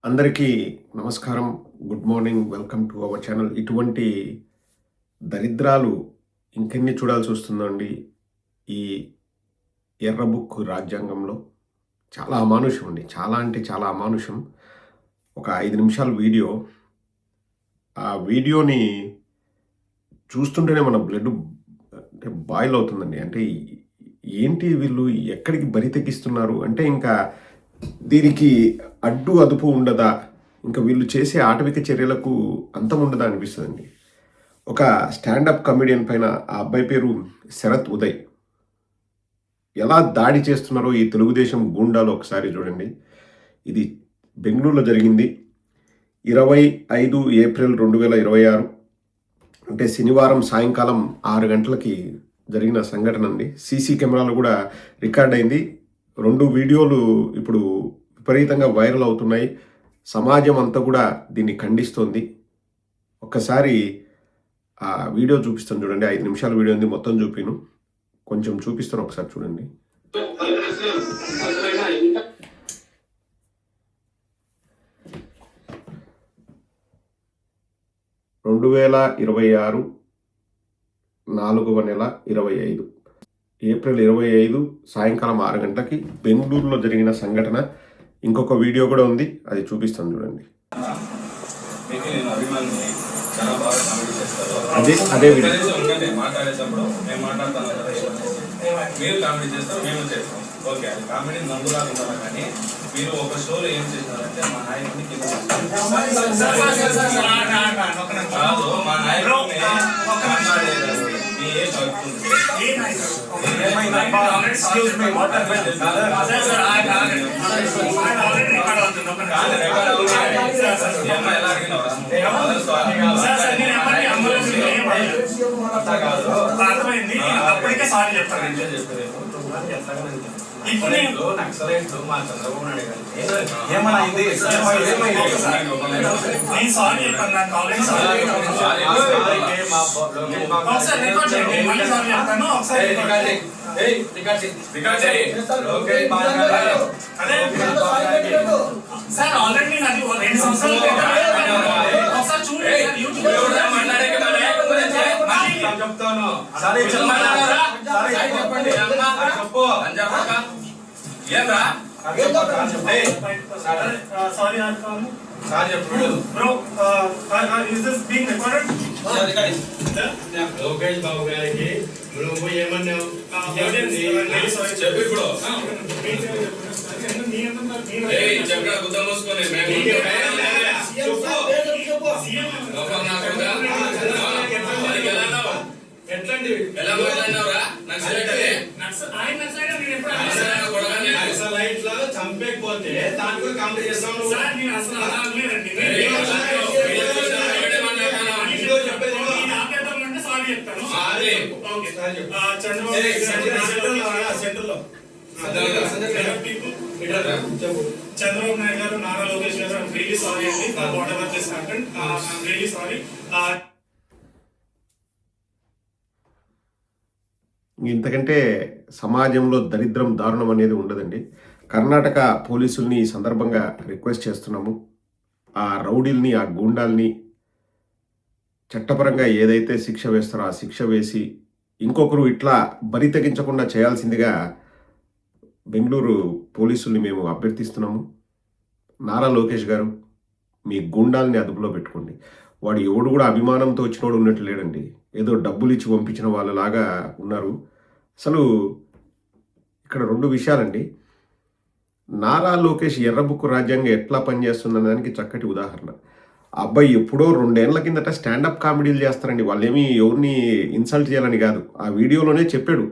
అందరికీ నమస్కారం. Good morning. Welcome to our channel. ఇటువంటి దరిద్రాలు ఇంకెన్ని చూడాల్సొస్తుందో అండి. ఈ ఎర్ర బుక్ రాజ్యాంగంలో చాలా అమానుషం అండి. చాలా అంటే చాలా అమానుషం. ఒక 5 నిమిషాల వీడియో. ఆ వీడియోని చూస్తుంటేనే మన బ్లడ్ అంటే బాయిల్ అవుతుందండి. అంటే ఏంటి వీళ్ళు ఎక్కడికి బరి తెగిస్తున్నారు అంటే ఇంకా దీనికి అడ్డు అదుపు ఉండదా? ఇంకా వీళ్ళు చేసే ఆటవిక చర్యలకు అంతం ఉండదా అనిపిస్తుందండి. ఒక స్టాండప్ కమెడియన్ పైన ఆ అబ్బాయి పేరు శరత్ ఉదయ్. ఎలా దాడి చేస్తున్నారో ఈ తెలుగుదేశం గూండాలు ఒకసారి చూడండి. ఇది బెంగళూరులో జరిగింది. 25 ఏప్రిల్ 2026 అంటే శనివారం సాయంకాలం 6 గంటలకి జరిగిన సంఘటన అండి. సీసీ కెమెరాలు కూడా రికార్డ్ అయింది. 2 వీడియోలు ఇప్పుడు విపరీతంగా వైరల్ అవుతున్నాయి. సమాజం అంతా కూడా దీన్ని ఖండిస్తోంది. ఒక్కసారి ఆ వీడియో చూపిస్తాను చూడండి. 5 నిమిషాల వీడియో ఉంది. మొత్తం చూపిను, కొంచెం చూపిస్తాను, ఒకసారి చూడండి. 2026 4వ నెల 25 ఏప్రిల్ 25 సాయంకాలం 6 గంటలకి బెంగళూరులో జరిగిన సంఘటన. ఇంకొక వీడియో కూడా ఉంది, అది చూపిస్తాను చూడండి. అదే వీడియో. మాట్లాడేటప్పుడు మేము మాట్లాడతాను, మీరు కామెడీ చేస్తారు, మేము చేస్తాం. ఓకే, అది కామెడీ నందులా ఉంటారా, కానీ మీరు ఒక షోలో ఏం చేసినారంటే మా నాయకుడిని కాదు, మా నాయకుడిని మాట్లాడేది మీ ఏం అర్థమైంది. అప్పటికే సారీ చెప్తాను. ఇప్పుడు నక్సలైట్లు మా చంద్రబాబు నాయుడు గారు ఏమన్నా ఇది నేను సారీ చెప్పాను. నాకు ఆల్రెడీ సారీ చెప్తాను. ఒకసారి సార్ ఆల్రెడీ నాకు 2 సంవత్సరాలు ఒకసారి చూడండి యూట్యూబ్ చెప్తాను. చెప్పు ఏమ్రా sorry bro. Is this being recorded? Lokesh Babu గారికి నువ్వు ఏమన్నావు చెప్పు. ఇప్పుడు చెప్పిన గుద్ద మూసుకొని ఎట్లాంటి ఎలా మాట్లాడినావురా? నక్సలైట్ లో చంపేకపోతే దాని కూడా కామెడీ చేస్తాం. చంద్రబాబు నాయుడు గారు, నారా లోకేష్ గారు, ఐఎమ్ రియల్లీ సారీ అండి for what ever this happened. I'm really sorry. ఇంతకంటే సమాజంలో దరిద్రం, దారుణం అనేది ఉండదండి. కర్ణాటక పోలీసుల్ని ఈ సందర్భంగా రిక్వెస్ట్ చేస్తున్నాము. ఆ రౌడీల్ని, ఆ గూండాల్ని చట్టపరంగా ఏదైతే శిక్ష వేస్తారో ఆ శిక్ష వేసి ఇంకొకరు ఇట్లా బరి తెగించకుండా చేయాల్సిందిగా బెంగళూరు పోలీసుల్ని మేము అభ్యర్థిస్తున్నాము. నారా లోకేష్ గారు, మీ గూండాల్ని అదుపులో పెట్టుకోండి. వాడు ఎవడు కూడా అభిమానంతో వచ్చినోడు ఉన్నట్టు లేడండి. ఏదో డబ్బులు ఇచ్చి పంపించిన వాళ్ళలాగా ఉన్నారు. అసలు ఇక్కడ 2 విషయాలండి. నారా లోకేష్ ఎర్ర బుక్ రాజ్యాంగం ఎట్లా పనిచేస్తుందన్న దానికి చక్కటి ఉదాహరణ. ఆ అబ్బాయి ఎప్పుడో 2 ఏళ్ల కిందట స్టాండప్ కామెడీలు చేస్తారండి. వాళ్ళేమీ ఎవరిని ఇన్సల్ట్ చేయాలని కాదు. ఆ వీడియోలోనే చెప్పాడు.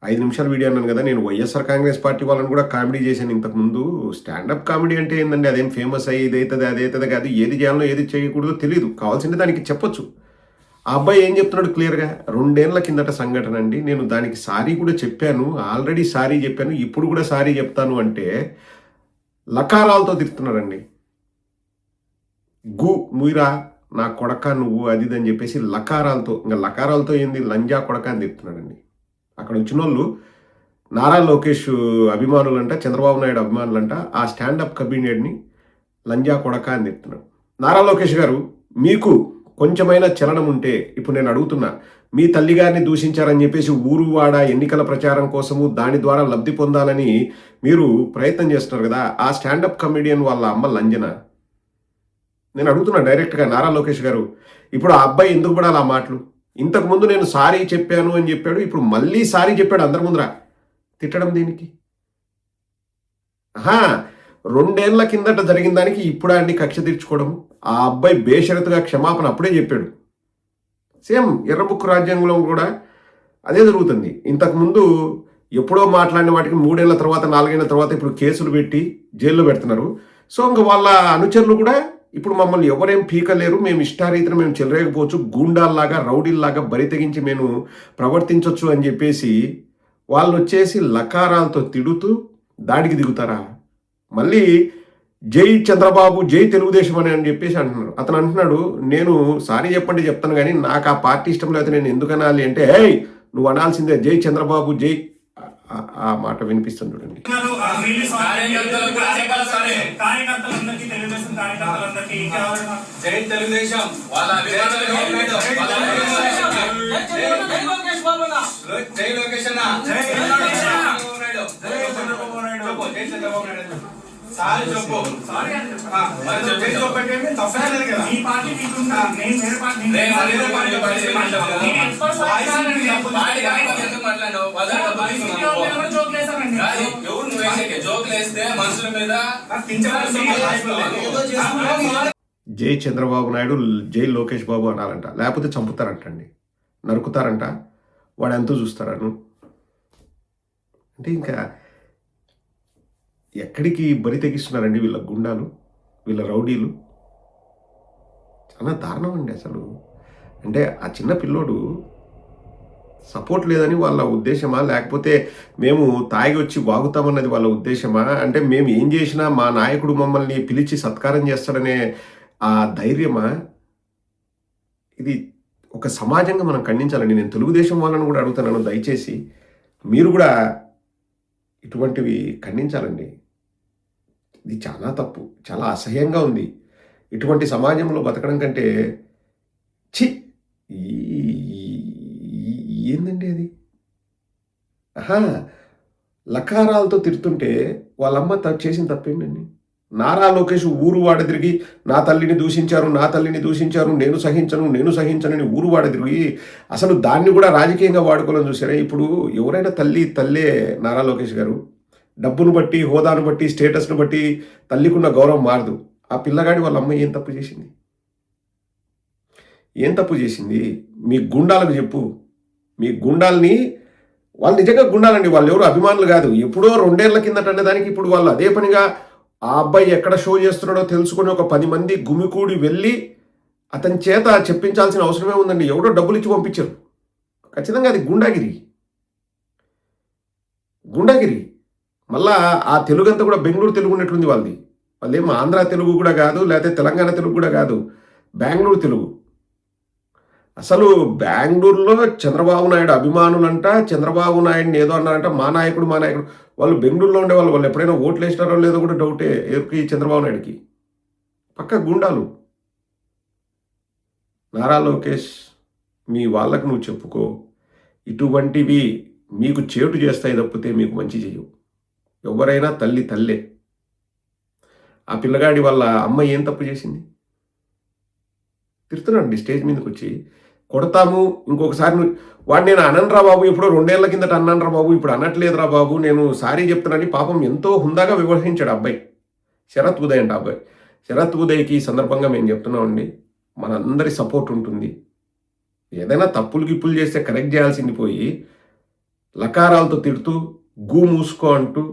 5 నిమిషాల వీడియో అన్నాను కదా, నేను వైఎస్ఆర్ కాంగ్రెస్ పార్టీ వాళ్ళని కూడా కామెడీ చేశాను ఇంతకుముందు. స్టాండప్ కామెడీ అంటే ఏంటండి? అదేం ఫేమస్ అయ్యి ఇదవుతుంది అదవుతుంది కాదు. ఏది చేయాలో ఏది చేయకూడదో తెలియదు. కావాల్సిందే దానికి చెప్పొచ్చు. ఆ అబ్బాయి ఏం చెప్తున్నాడు క్లియర్గా, 2 ఏళ్ల కిందట సంఘటన అండి, నేను దానికి సారీ కూడా చెప్పాను, ఆల్రెడీ సారీ చెప్పాను, ఇప్పుడు కూడా సారీ చెప్తాను అంటే లకారాలతో తిడుతున్నాడండి. ముయిరా నా కొడక నువ్వు అది అని చెప్పేసి లకారాలతో, ఇంకా లకారాలతో ఏంది లంజా కొడక అని తిడుతున్నాడండి. అక్కడ వచ్చిన వాళ్ళు నారా లోకేష్ అభిమానులంట, చంద్రబాబు నాయుడు అభిమానులంట ఆ స్టాండప్ కబీనియడ్ని లంజా కొడక అని చెప్తున్నాడు. నారా లోకేష్ గారు, మీకు కొంచెమైనా చలనం ఉంటే ఇప్పుడు నేను అడుగుతున్నా, మీ తల్లిగారిని దూషించారని చెప్పేసి ఊరు వాడ ఎన్నికల ప్రచారం కోసము దాని ద్వారా లబ్ధి పొందాలని మీరు ప్రయత్నం చేస్తున్నారు కదా, ఆ స్టాండప్ కమెడియన్ వాళ్ళ అమ్మ లంజన. నేను అడుగుతున్నా డైరెక్ట్గా, నారా లోకేష్ గారు, ఇప్పుడు ఆ అబ్బాయి ఎందుకు పడాలి ఆ మాటలు? ఇంతకుముందు నేను సారీ చెప్పాను అని చెప్పాడు, ఇప్పుడు మళ్ళీ సారీ చెప్పాడు అందరి ముందర. తిట్టడం దేనికి? ఆహా, 2 ఏళ్ల కిందట జరిగిన దానికి ఇప్పుడు ఆయన్ని కక్ష తీర్చుకోవడం. ఆ అబ్బాయి బేషరతుగా క్షమాపణ అప్పుడే చెప్పాడు. సేమ్ ఎర్రబుక్కు రాజ్యాంగంలో కూడా అదే జరుగుతుంది. ఇంతకుముందు ఎప్పుడో మాట్లాడిన వాటికి 3 ఏళ్ల తర్వాత 4 ఏళ్ల తర్వాత ఇప్పుడు కేసులు పెట్టి జైల్లో పెడుతున్నారు. సో ఇంకా వాళ్ళ అనుచరులు కూడా ఇప్పుడు మమ్మల్ని ఎవరేం పీకలేరు, మేము ఇష్టారీతిని మేము చెలరేకపోవచ్చు, గూండాల్లాగా రౌడీల్లాగా బరి తెగించి మేము ప్రవర్తించవచ్చు అని చెప్పేసి వాళ్ళు వచ్చేసి లకారాలతో తిడుతూ దాడికి దిగుతారా? మళ్ళీ జై చంద్రబాబు, జై తెలుగుదేశం అని చెప్పేసి అంటున్నారు. అతను అంటున్నాడు, నేను సారీ చెప్పండి చెప్తాను కానీ నాకు ఆ పార్టీ ఇష్టం లేకపోతే నేను ఎందుకు అనాలి అంటే, ఏయ్ నువ్వు అనాల్సిందే జై చంద్రబాబు జై. ఆ మాట వినిపిస్తుంది చూడండి. కార్యకర్తలందరికీ, తెలుగుదేశం కార్యకర్తలందరికీ జై తెలుగుదేశం జై లోకేష్ అన్న చంద్రబాబు నాయుడు జై చంద్రబాబు నాయుడు సారీ చెప్పు. మీ పార్టీ మీకుందా? నేను వేరే పార్టీ జై చంద్రబాబు నాయుడు జై లోకేష్ బాబు అనాలంట, లేకపోతే చంపుతారంటండి, నరుకుతారంట. వాడు ఎంతో చూస్తారను అంటే ఇంకా ఎక్కడికి బరి తెగిస్తున్నారండి వీళ్ళ గుండాలు, వీళ్ళ రౌడీలు. చాలా దారుణం అండి అసలు. అంటే ఆ చిన్న పిల్లోడు సపోర్ట్ లేదని వాళ్ళ ఉద్దేశమా, లేకపోతే మేము తాగి వచ్చి వాగుతామన్నది వాళ్ళ ఉద్దేశమా? అంటే మేము ఏం చేసినా మా నాయకుడు మమ్మల్ని పిలిచి సత్కారం చేస్తాడనే ఆ ధైర్యమా? ఇది ఒక సమాజంగా మనం ఖండించాలండి. నేను తెలుగుదేశం వాళ్ళని కూడా అడుగుతున్నాను, దయచేసి మీరు కూడా ఇటువంటివి ఖండించాలండి. ఇది చాలా తప్పు, చాలా అసహ్యంగా ఉంది. ఇటువంటి సమాజంలో బతకడం కంటే ఛీ, ఏందండి అది? ఆహా, లకారాలతో తిడుతుంటే వాళ్ళమ్మ చేసిన తప్పేంటండి? నారా లోకేష్ ఊరు వాడ తిరిగి నా తల్లిని దూషించారు, నా తల్లిని దూషించారు, నేను సహించనని ఊరు వాడ తిరిగి అసలు దాన్ని కూడా రాజకీయంగా వాడుకోవాలని చూసారే. ఇప్పుడు ఎవరైనా తల్లే నారా లోకేష్ గారు. డబ్బును బట్టి, హోదాను బట్టి, స్టేటస్ను బట్టి తల్లికున్న గౌరవం మారదు. ఆ పిల్లగాడి వాళ్ళ అమ్మ ఏం తప్పు చేసింది? ఏం తప్పు చేసింది? మీ గుండాలకు చెప్పు. మీ గుండాల్ని, వాళ్ళు నిజంగా గుండాలండి, వాళ్ళు ఎవరు అభిమానులు కాదు. ఎప్పుడో 2 ఏళ్ల కిందట అనే దానికి ఇప్పుడు వాళ్ళు అదే పనిగా ఆ అబ్బాయి ఎక్కడ షో చేస్తున్నాడో తెలుసుకుని ఒక 10 మంది గుమికూడి వెళ్ళి అతని చేత చెప్పించాల్సిన అవసరమే ఉందండి. ఎవడో డబ్బులు ఇచ్చి పంపించారు. ఖచ్చితంగా అది గుండాగిరి. మళ్ళా ఆ తెలుగు అంతా కూడా బెంగళూరు తెలుగు ఉన్నట్లుంది వాళ్ళది. వాళ్ళేమో ఆంధ్ర తెలుగు కూడా కాదు, లేకపోతే తెలంగాణ తెలుగు కూడా కాదు, బెంగళూరు తెలుగు. అసలు బెంగళూరులో చంద్రబాబు నాయుడు అభిమానులంట, చంద్రబాబు నాయుడిని ఏదో అన్నారంట, మా నాయకుడు. వాళ్ళు బెంగళూరులో ఉండే వాళ్ళు ఎప్పుడైనా ఓట్లు వేసినారో లేదో కూడా డౌటే. ఎవరికి? చంద్రబాబు నాయుడికి. పక్క గుండాలు. నారా లోకేష్, మీ వాళ్ళకు నువ్వు చెప్పుకో, ఇటువంటివి మీకు చేటు చేస్తాయి తప్పితే మీకు మంచి చేయవు. ఎవరైనా తల్లే. ఆ పిల్లగాడి వాళ్ళ అమ్మ ఏం తప్పు చేసింది? తిడుతున్నాడండి స్టేజ్ మీదకి వచ్చి, కొడతాము ఇంకొకసారి వాడు. నేను అననరా బాబు, ఎప్పుడో 2 ఏళ్ల కిందట అన్నానరా బాబు, ఇప్పుడు అనట్లేదురా బాబు, నేను సారీ చెప్తున్నానని పాపం ఎంతో హుందాగా వ్యవహరించాడు అబ్బాయి. శరత్ ఉదయ్ అంట అబ్బాయి. శరత్ ఉదయ్కి ఈ సందర్భంగా మేము చెప్తున్నామండి, మనందరి సపోర్ట్ ఉంటుంది. ఏదైనా తప్పులు గిప్పులు చేస్తే కరెక్ట్ చేయాల్సింది పోయి లకారాలతో తిడుతూ మూసుకో అంటూ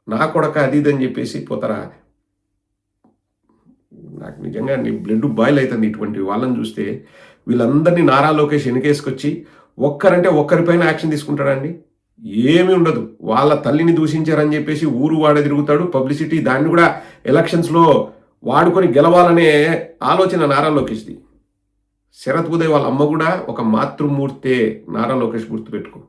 నా కొడక అది ఇదని చెప్పేసి పోతారా? నాకు నిజంగా బ్లడ్ బాయిల్ అవుతుంది ఇటువంటి వాళ్ళని చూస్తే. వీళ్ళందరినీ నారా లోకేష్ వెనకేసుకొచ్చి ఒక్కరంటే ఒక్కరిపైన యాక్షన్ తీసుకుంటాడండి? ఏమీ ఉండదు. వాళ్ళ తల్లిని దూషించారని చెప్పేసి ఊరు వాడ తిరుగుతాడు, పబ్లిసిటీ, దాన్ని కూడా ఎలక్షన్స్లో వాడుకొని గెలవాలనే ఆలోచన నారా లోకేష్ది. శరత్ ఉదయ్ వాళ్ళ అమ్మ కూడా ఒక మాతృమూర్తే. నారా లోకేష్ గుర్తుపెట్టుకో.